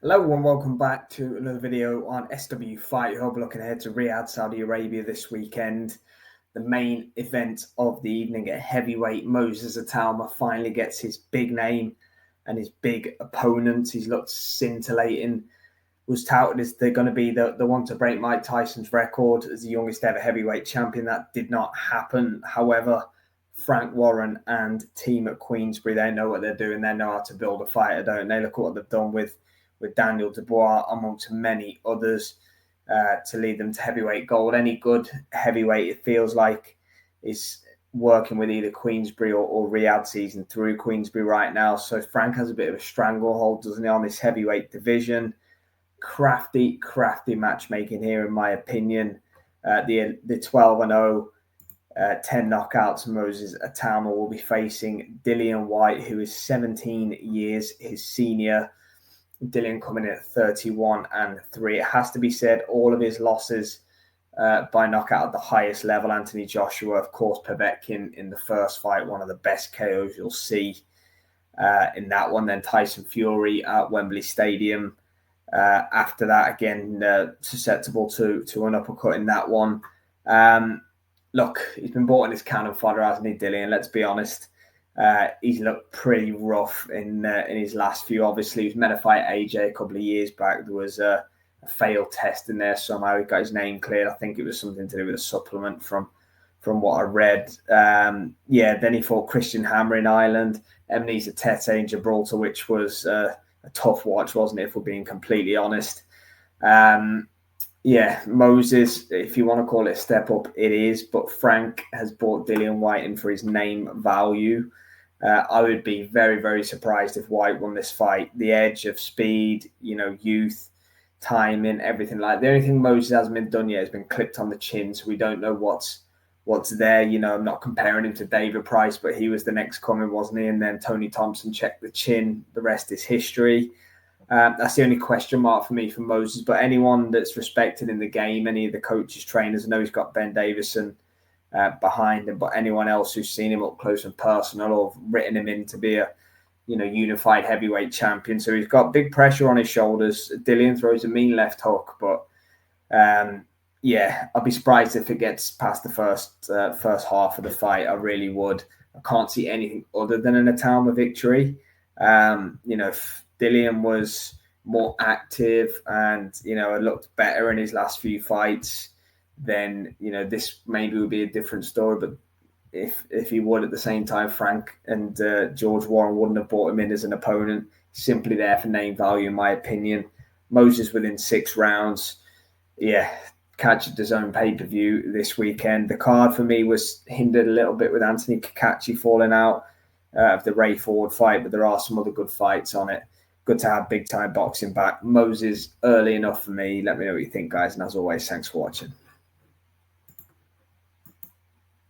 Hello and welcome back to another video on SW Fight Hub. Looking ahead to Riyadh, Saudi Arabia this weekend. The main event of the evening at heavyweight, Moses Itauma finally gets his big name and his big opponent. He's looked scintillating. Was touted as they're going to be the one to break Mike Tyson's record as the youngest ever heavyweight champion. That did not happen. However, Frank Warren and team at Queensbury, they know what they're doing. They know how to build a fighter, don't they? Look at what they've done with Daniel Dubois, amongst many others, to lead them to heavyweight gold. Any good heavyweight, it feels like, is working with either Queensbury or Riyadh season through Queensbury right now. So Frank has a bit of a stranglehold, doesn't he, on this heavyweight division. Crafty matchmaking here, in my opinion. The 12-0, 10 knockouts, Moses Itauma will be facing Dillian Whyte, who is 17 years his senior. Dillian coming in at 31-3. It has to be said, all of his losses by knockout at the highest level. Anthony Joshua, of course, Povetkin in the first fight, one of the best KOs you'll see in that one. Then Tyson Fury at Wembley Stadium. After that, again, susceptible to an uppercut in that one. Look, he's been bought in his cannon fodder, hasn't he, Dillian? Let's be honest. He's looked pretty rough in his last few. Obviously, he was meant to fight AJ a couple of years back. There was a failed test in there somehow. He got his name cleared. I think it was something to do with a supplement from what I read. Then he fought Christian Hammer in Ireland, Ebenezer Tete in Gibraltar, which was a tough watch, wasn't it, if we're being completely honest. Moses, if you want to call it a step up, it is. But Frank has brought Dillian Whyte in for his name value. I would be very, very surprised if Whyte won this fight. The edge of speed, youth, timing, everything like that. The only thing Moses hasn't been done yet has been clipped on the chin, so we don't know what's there. I'm not comparing him to David Price, but he was the next coming, wasn't he? And then Tony Thompson checked the chin. The rest is history. That's the only question mark for me for Moses. But anyone that's respected in the game, any of the coaches, trainers, I know he's got Ben Davison behind him, but anyone else who's seen him up close and personal or written him in to be a unified heavyweight champion. So he's got big pressure on his shoulders. Dillian throws a mean left hook, but I'll be surprised if it gets past the first half of the fight. I really would. I can't see anything other than an Itauma victory. If Dillian was more active and looked better in his last few fights, then this maybe would be a different story. But if he would, at the same time, Frank and George Warren wouldn't have brought him in as an opponent. Simply there for name value, in my opinion. Moses within 6 rounds. Catch at his own pay-per-view this weekend. The card for me was hindered a little bit with Anthony Kakachi falling out of the Ray Ford fight, but there are some other good fights on it. Good to have big-time boxing back. Moses, early enough for me. Let me know what you think, guys. And as always, thanks for watching.